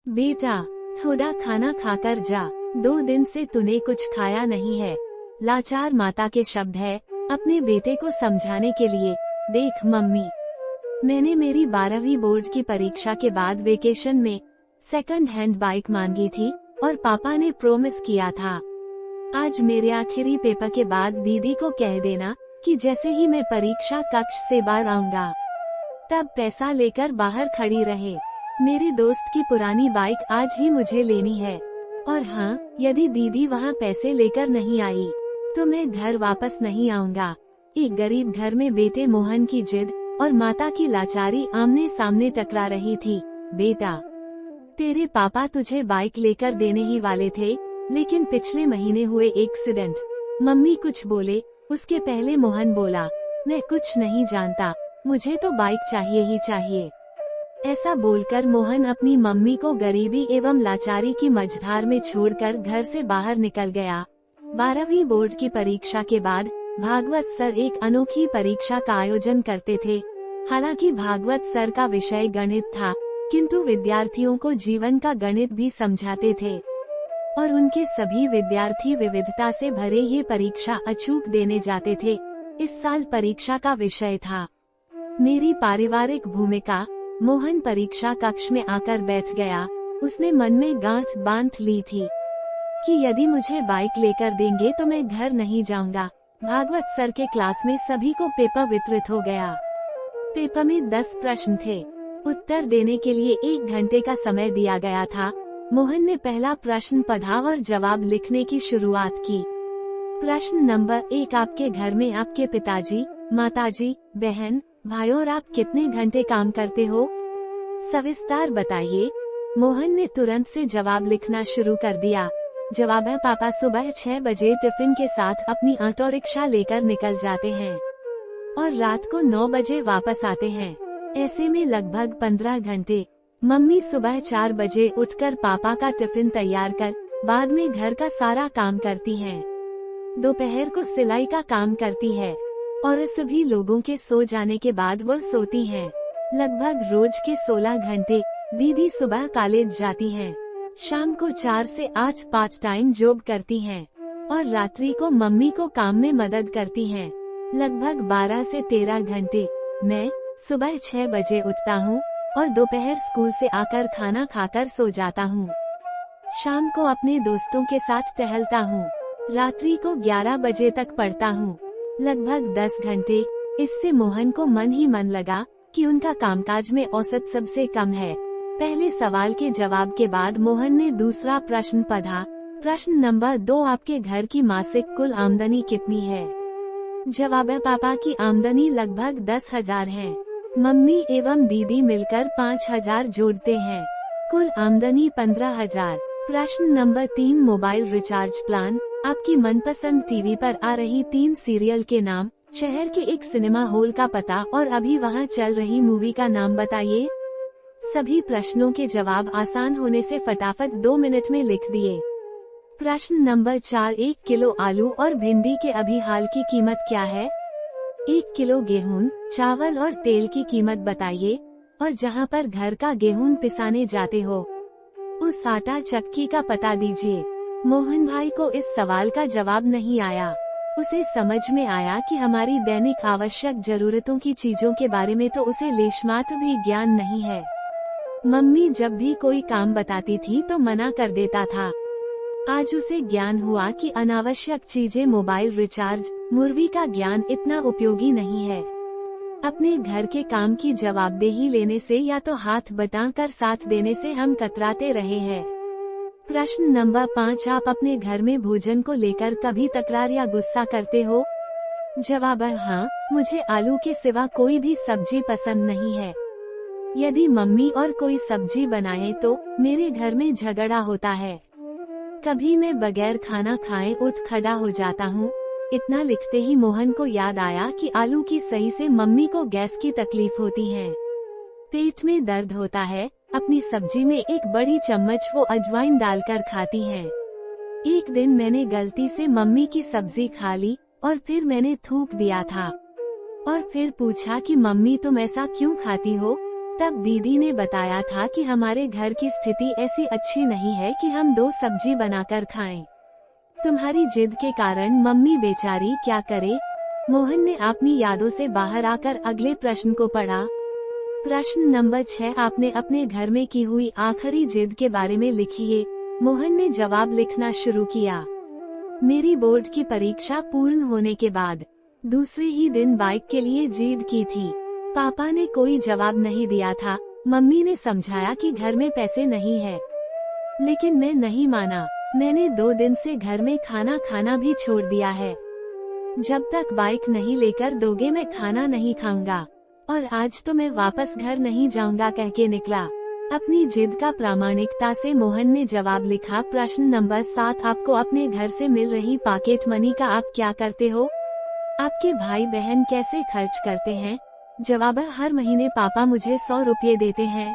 बेटा, थोड़ा खाना खाकर जा, 2 दिन से तूने कुछ खाया नहीं है। लाचार माता के शब्द है अपने बेटे को समझाने के लिए। देख मम्मी, मैंने मेरी 12वीं बोर्ड की परीक्षा के बाद वेकेशन में सेकंड हैंड बाइक मांगी थी और पापा ने प्रॉमिस किया था आज मेरे आखिरी पेपर के बाद दीदी को कह देना कि जैसे ही मैं परीक्षा कक्ष से बाहर आऊंगा तब पैसा लेकर बाहर खड़ी रहे। मेरे दोस्त की पुरानी बाइक आज ही मुझे लेनी है। और हाँ, यदि दीदी वहाँ पैसे लेकर नहीं आई तो मैं घर वापस नहीं आऊंगा। एक गरीब घर में बेटे मोहन की जिद और माता की लाचारी आमने सामने टकरा रही थी। बेटा, तेरे पापा तुझे बाइक लेकर देने ही वाले थे, लेकिन पिछले महीने हुए एक्सीडेंट। मम्मी कुछ बोले, उसके पहले मोहन बोला, मैं कुछ नहीं जानता, मुझे तो बाइक चाहिए ही चाहिए। ऐसा बोलकर मोहन अपनी मम्मी को गरीबी एवं लाचारी की मझधार में छोड़कर घर से बाहर निकल गया। 12वीं बोर्ड की परीक्षा के बाद भागवत सर एक अनोखी परीक्षा का आयोजन करते थे। हालांकि भागवत सर का विषय गणित था, किंतु विद्यार्थियों को जीवन का गणित भी समझाते थे और उनके सभी विद्यार्थी विविधता से भरे ये परीक्षा अचूक देने जाते थे। इस साल परीक्षा का विषय था मेरी पारिवारिक भूमिका। मोहन परीक्षा कक्ष में आकर बैठ गया। उसने मन में गांठ बांध ली थी कि यदि मुझे बाइक लेकर देंगे तो मैं घर नहीं जाऊंगा। भागवत सर के क्लास में सभी को पेपर वितरित हो गया। पेपर में 10 प्रश्न थे। उत्तर देने के लिए 1 घंटे का समय दिया गया था। मोहन ने पहला प्रश्न पढ़ा और जवाब लिखने की शुरुआत की। प्रश्न नंबर 1, आपके घर में आपके पिताजी, माताजी, बहन, भाई और आप कितने घंटे काम करते हो? सविस्तार बताइए। मोहन ने तुरंत से जवाब लिखना शुरू कर दिया। जवाब है, पापा सुबह 6 बजे टिफिन के साथ अपनी ऑटो रिक्शा लेकर निकल जाते हैं और रात को 9 बजे वापस आते हैं। ऐसे में लगभग 15 घंटे। मम्मी सुबह 4 बजे उठकर पापा का टिफिन तैयार कर बाद में घर का सारा काम करती हैं। दोपहर को सिलाई का काम करती है और सभी लोगों के सो जाने के बाद वो सोती हैं। लगभग रोज के 16 घंटे। दीदी सुबह कॉलेज जाती हैं, शाम को 4 से 8 पार्ट टाइम जॉब करती हैं और रात्रि को मम्मी को काम में मदद करती हैं। लगभग 12 से 13 घंटे। मैं सुबह 6 बजे उठता हूँ और दोपहर स्कूल से आकर खाना खाकर सो जाता हूँ। शाम को अपने दोस्तों के साथ टहलता हूँ। रात्रि को 11 बजे तक पढ़ता हूँ। लगभग 10 घंटे। इससे मोहन को मन ही मन लगा कि उनका कामकाज में औसत सबसे कम है। पहले सवाल के जवाब के बाद मोहन ने दूसरा प्रश्न पढ़ा। प्रश्न नंबर 2, आपके घर की मासिक कुल आमदनी कितनी है? जवाब है, पापा की आमदनी लगभग 10,000 है। मम्मी एवं दीदी मिलकर 5,000 जोड़ते हैं। कुल आमदनी 15,000। प्रश्न नंबर 3, मोबाइल रिचार्ज प्लान। आपकी मनपसंद टीवी पर आ रही 3 सीरियल के नाम, शहर के एक सिनेमा हॉल का पता और अभी वहां चल रही मूवी का नाम बताइए। सभी प्रश्नों के जवाब आसान होने से फटाफट 2 मिनट में लिख दिए। प्रश्न नंबर 4, 1 किलो आलू और भिंडी के अभी हाल की कीमत क्या है? 1 किलो गेहूं, चावल और तेल की कीमत बताइए और जहां पर घर का गेहूं पिसाने जाते हो उस आटा चक्की का पता दीजिए। मोहन भाई को इस सवाल का जवाब नहीं आया। उसे समझ में आया कि हमारी दैनिक आवश्यक जरूरतों की चीजों के बारे में तो उसे लेशमात्र भी ज्ञान नहीं है। मम्मी जब भी कोई काम बताती थी तो मना कर देता था। आज उसे ज्ञान हुआ कि अनावश्यक चीजें, मोबाइल रिचार्ज, मुर्गी का ज्ञान इतना उपयोगी नहीं है। अपने घर के काम की जवाबदेही लेने से या तो हाथ बटाकर साथ देने से हम कतराते रहे हैं। प्रश्न नंबर 5, आप अपने घर में भोजन को लेकर कभी तकरार या गुस्सा करते हो? जवाब है, हाँ, मुझे आलू के सिवा कोई भी सब्जी पसंद नहीं है। यदि मम्मी और कोई सब्जी बनाए तो मेरे घर में झगड़ा होता है। कभी मैं बगैर खाना खाए उठ खड़ा हो जाता हूँ। इतना लिखते ही मोहन को याद आया कि आलू की सही से मम्मी को गैस की तकलीफ होती है, पेट में दर्द होता है। अपनी सब्जी में एक बड़ी चम्मच वो अजवाइन डालकर खाती हैं। एक दिन मैंने गलती से मम्मी की सब्जी खा ली और फिर मैंने थूक दिया था और फिर पूछा कि मम्मी तुम ऐसा क्यों खाती हो? तब दीदी ने बताया था कि हमारे घर की स्थिति ऐसी अच्छी नहीं है कि हम 2 सब्जी बनाकर खाएं। तुम्हारी जिद के कारण मम्मी बेचारी क्या करे। मोहन ने अपनी यादों से बाहर आकर अगले प्रश्न को पढ़ा। प्रश्न नंबर 6, आपने अपने घर में की हुई आखिरी जिद के बारे में लिखिए। मोहन ने जवाब लिखना शुरू किया। मेरी बोर्ड की परीक्षा पूर्ण होने के बाद दूसरे ही दिन बाइक के लिए जिद की थी। पापा ने कोई जवाब नहीं दिया था। मम्मी ने समझाया कि घर में पैसे नहीं है, लेकिन मैं नहीं माना। मैंने 2 दिन से घर में खाना खाना भी छोड़ दिया है। जब तक बाइक नहीं लेकर दोगे मैं खाना नहीं खाऊंगा, और आज तो मैं वापस घर नहीं जाऊंगा कह के निकला। अपनी जिद का प्रामाणिकता से मोहन ने जवाब लिखा। प्रश्न नंबर 7, आपको अपने घर से मिल रही पॉकेट मनी का आप क्या करते हो? आपके भाई बहन कैसे खर्च करते हैं? जवाब, हर महीने पापा मुझे 100 रुपये देते हैं।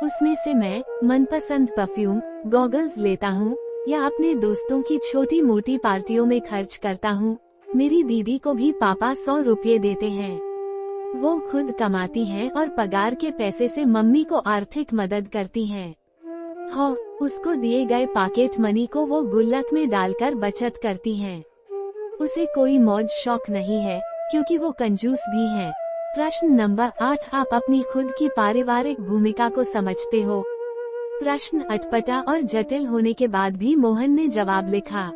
उसमें से मैं मनपसंद परफ्यूम, गॉगल्स लेता हूँ या अपने दोस्तों की छोटी मोटी पार्टियों में खर्च करता हूँ। मेरी दीदी को भी पापा 100 रुपये देते हैं। वो खुद कमाती हैं और पगार के पैसे से मम्मी को आर्थिक मदद करती हैं। हाँ, उसको दिए गए पॉकेट मनी को वो गुल्लक में डालकर बचत करती हैं। उसे कोई मौज शौक नहीं है क्योंकि वो कंजूस भी हैं। प्रश्न नंबर 8, आप अपनी खुद की पारिवारिक भूमिका को समझते हो? प्रश्न अटपटा और जटिल होने के बाद भी मोहन ने जवाब लिखा।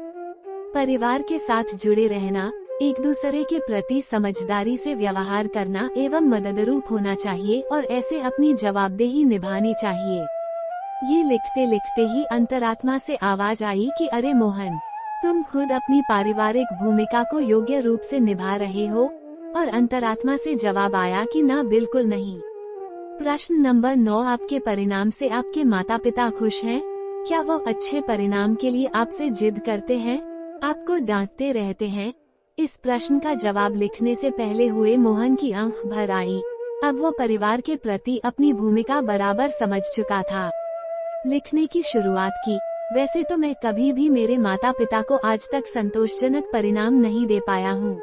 परिवार के साथ जुड़े रहना, एक दूसरे के प्रति समझदारी से व्यवहार करना एवं मददरूप होना चाहिए और ऐसे अपनी जवाबदेही निभानी चाहिए। ये लिखते लिखते ही अंतरात्मा से आवाज आई कि अरे मोहन, तुम खुद अपनी पारिवारिक भूमिका को योग्य रूप से निभा रहे हो? और अंतरात्मा से जवाब आया कि ना, बिल्कुल नहीं। प्रश्न नंबर 9, आपके परिणाम से आपके माता पिता खुश हैं? क्या वो अच्छे परिणाम के लिए आपसे जिद करते हैं, आपको डांटते रहते हैं? इस प्रश्न का जवाब लिखने से पहले हुए मोहन की आंख भर आई। अब वो परिवार के प्रति अपनी भूमिका बराबर समझ चुका था। लिखने की शुरुआत की। वैसे तो मैं कभी भी मेरे माता पिता को आज तक संतोषजनक परिणाम नहीं दे पाया हूँ,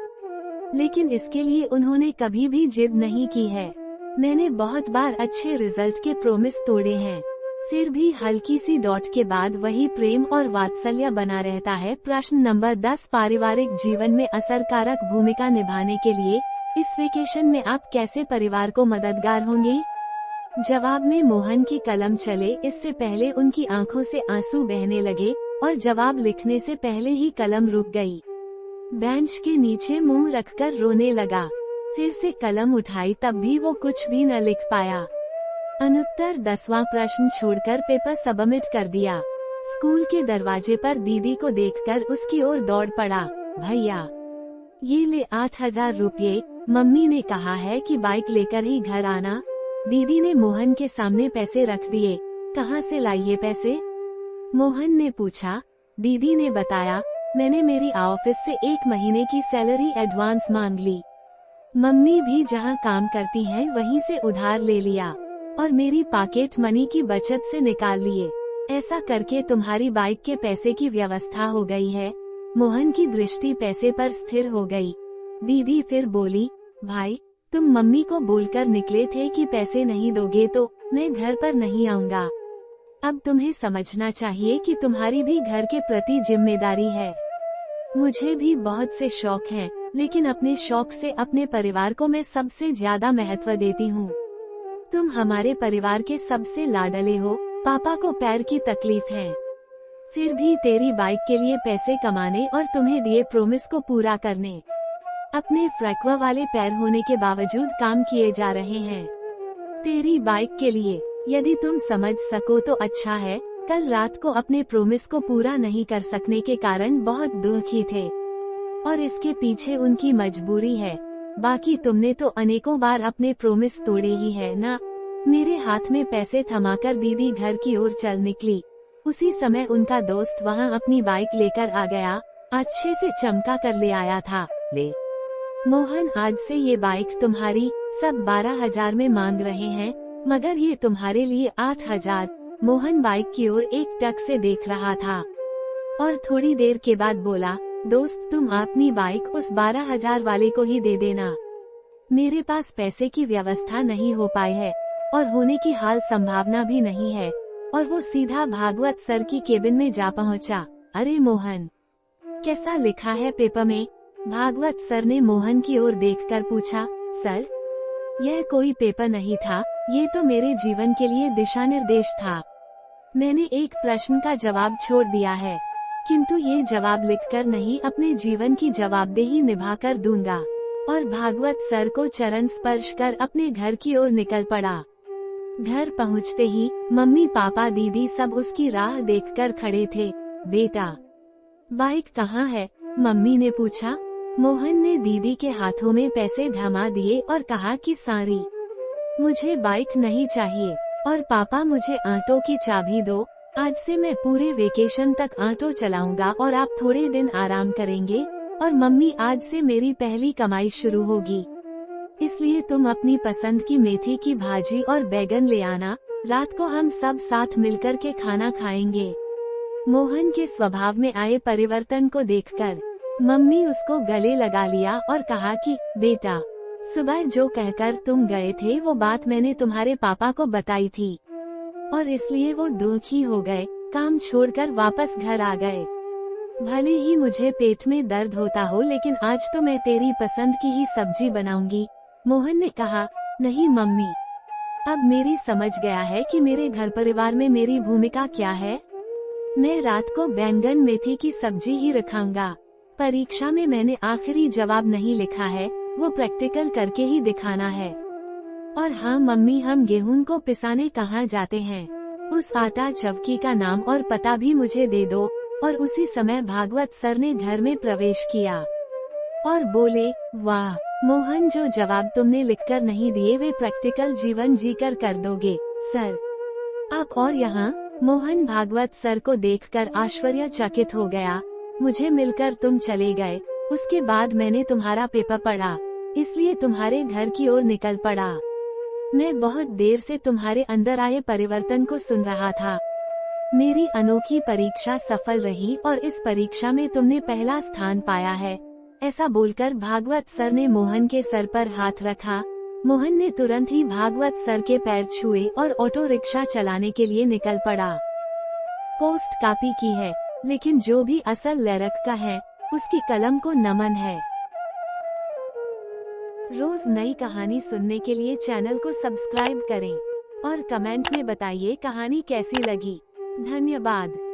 लेकिन इसके लिए उन्होंने कभी भी जिद नहीं की है। मैंने बहुत बार अच्छे रिजल्ट के प्रोमिस तोड़े हैं, फिर भी हल्की सी डॉट के बाद वही प्रेम और वात्सल्य बना रहता है। प्रश्न नंबर 10, पारिवारिक जीवन में असरकारक भूमिका निभाने के लिए इस वेकेशन में आप कैसे परिवार को मददगार होंगे? जवाब में मोहन की कलम चले इससे पहले उनकी आंखों से आंसू बहने लगे और जवाब लिखने से पहले ही कलम रुक गई। बेंच के नीचे मुंह रखकर रोने लगा। फिर से कलम उठाई, तब भी वो कुछ भी न लिख पाया। अनुत्तर 10वां प्रश्न छोड़कर पेपर सबमिट कर दिया। स्कूल के दरवाजे पर दीदी को देखकर उसकी ओर दौड़ पड़ा। भैया, ये ले 8000 रुपये, मम्मी ने कहा है कि बाइक लेकर ही घर आना। दीदी ने मोहन के सामने पैसे रख दिए। कहाँ से लाई ये पैसे? मोहन ने पूछा। दीदी ने बताया, मैंने मेरी ऑफिस से 1 महीने की सैलरी एडवांस मांग ली। मम्मी भी जहाँ काम करती हैं वहीं से उधार ले लिया और मेरी पॉकेट मनी की बचत से निकाल लिए। ऐसा करके तुम्हारी बाइक के पैसे की व्यवस्था हो गई है। मोहन की दृष्टि पैसे पर स्थिर हो गई। दीदी फिर बोली, भाई, तुम मम्मी को बोलकर निकले थे कि पैसे नहीं दोगे तो मैं घर पर नहीं आऊँगा। अब तुम्हें समझना चाहिए कि तुम्हारी भी घर के प्रति जिम्मेदारी है। मुझे भी बहुत से शौक हैं, लेकिन अपने शौक से अपने परिवार को मैं सबसे ज्यादा महत्व देती हूँ। तुम हमारे परिवार के सबसे लाडले हो। पापा को पैर की तकलीफ है, फिर भी तेरी बाइक के लिए पैसे कमाने और तुम्हें दिए प्रॉमिस को पूरा करने अपने फ्रैक्वा वाले पैर होने के बावजूद काम किए जा रहे हैं। तेरी बाइक के लिए यदि तुम समझ सको तो अच्छा है। कल रात को अपने प्रॉमिस को पूरा नहीं कर सकने के कारण बहुत दुखी थे और इसके पीछे उनकी मजबूरी है। बाकी तुमने तो अनेकों बार अपने प्रॉमिस तोड़े ही है ना। मेरे हाथ में पैसे थमाकर दीदी घर की ओर चल निकली। उसी समय उनका दोस्त वहां अपनी बाइक लेकर आ गया। अच्छे से चमका कर ले आया था। ले मोहन, आज से ये बाइक तुम्हारी। सब 12,000 में मांग रहे हैं, मगर ये तुम्हारे लिए 8,000। मोहन बाइक की ओर एक टक से देख रहा था और थोड़ी देर के बाद बोला, दोस्त, तुम अपनी बाइक उस 12,000 वाले को ही दे देना। मेरे पास पैसे की व्यवस्था नहीं हो पाई है। और होने की हाल संभावना भी नहीं है। और वो सीधा भागवत सर की केबिन में जा पहुंचा। अरे मोहन, कैसा लिखा है पेपर में? भागवत सर ने मोहन की ओर देखकर पूछा। सर, यह कोई पेपर नहीं था, ये तो मेरे जीवन के लिए दिशा निर्देश था। मैंने एक प्रश्न का जवाब छोड़ दिया है, किंतु ये जवाब लिखकर नहीं, अपने जीवन की जवाबदेही निभाकर दूंगा। और भागवत सर को चरण स्पर्श कर अपने घर की ओर निकल पड़ा। घर पहुंचते ही मम्मी पापा दीदी सब उसकी राह देखकर खड़े थे। बेटा, बाइक कहाँ है? मम्मी ने पूछा। मोहन ने दीदी के हाथों में पैसे थमा दिए और कहा कि सारी, मुझे बाइक नहीं चाहिए। और पापा, मुझे ऑटो की चाबी दो। आज से मैं पूरे वेकेशन तक ऑटो चलाऊंगा और आप थोड़े दिन आराम करेंगे। और मम्मी, आज से मेरी पहली कमाई शुरू होगी, इसलिए तुम अपनी पसंद की मेथी की भाजी और बैगन ले आना। रात को हम सब साथ मिलकर के खाना खाएंगे। मोहन के स्वभाव में आए परिवर्तन को देखकर मम्मी उसको गले लगा लिया और कहा कि बेटा, सुबह जो कहकर तुम गए थे वो बात मैंने तुम्हारे पापा को बताई थी और इसलिए वो दुखी हो गए, काम छोड़कर वापस घर आ गए। भले ही मुझे पेट में दर्द होता हो, लेकिन आज तो मैं तेरी पसंद की ही सब्जी बनाऊंगी। मोहन ने कहा। नहीं मम्मी, अब मेरी समझ गया है कि मेरे घर परिवार में मेरी भूमिका क्या है। मैं रात को बैंगन मेथी की सब्जी ही रखाऊंगा। परीक्षा में मैंने आखिरी जवाब नहीं लिखा है, वो प्रैक्टिकल करके ही दिखाना है। और हाँ मम्मी, हम गेहूं को पिसाने कहाँ जाते हैं? उस आटा चक्की का नाम और पता भी मुझे दे दो। और उसी समय भागवत सर ने घर में प्रवेश किया और बोले, वाह मोहन, जो जवाब तुमने लिखकर नहीं दिए वे प्रैक्टिकल जीवन जीकर कर दोगे सर। आप और यहाँ? मोहन भागवत सर को देखकर आश्चर्यचकित हो गया। मुझे मिलकर तुम चले गए, उसके बाद मैंने तुम्हारा पेपर पढ़ा, इसलिए तुम्हारे घर की ओर निकल पड़ा। मैं बहुत देर से तुम्हारे अंदर आए परिवर्तन को सुन रहा था। मेरी अनोखी परीक्षा सफल रही और इस परीक्षा में तुमने पहला स्थान पाया है। ऐसा बोलकर भागवत सर ने मोहन के सर पर हाथ रखा। मोहन ने तुरंत ही भागवत सर के पैर छुए और ऑटो रिक्शा चलाने के लिए निकल पड़ा। पोस्ट कॉपी की है, लेकिन जो भी असल लेखक का है उसकी कलम को नमन है। रोज नई कहानी सुनने के लिए चैनल को सब्सक्राइब करें और कमेंट में बताइए कहानी कैसी लगी। धन्यवाद।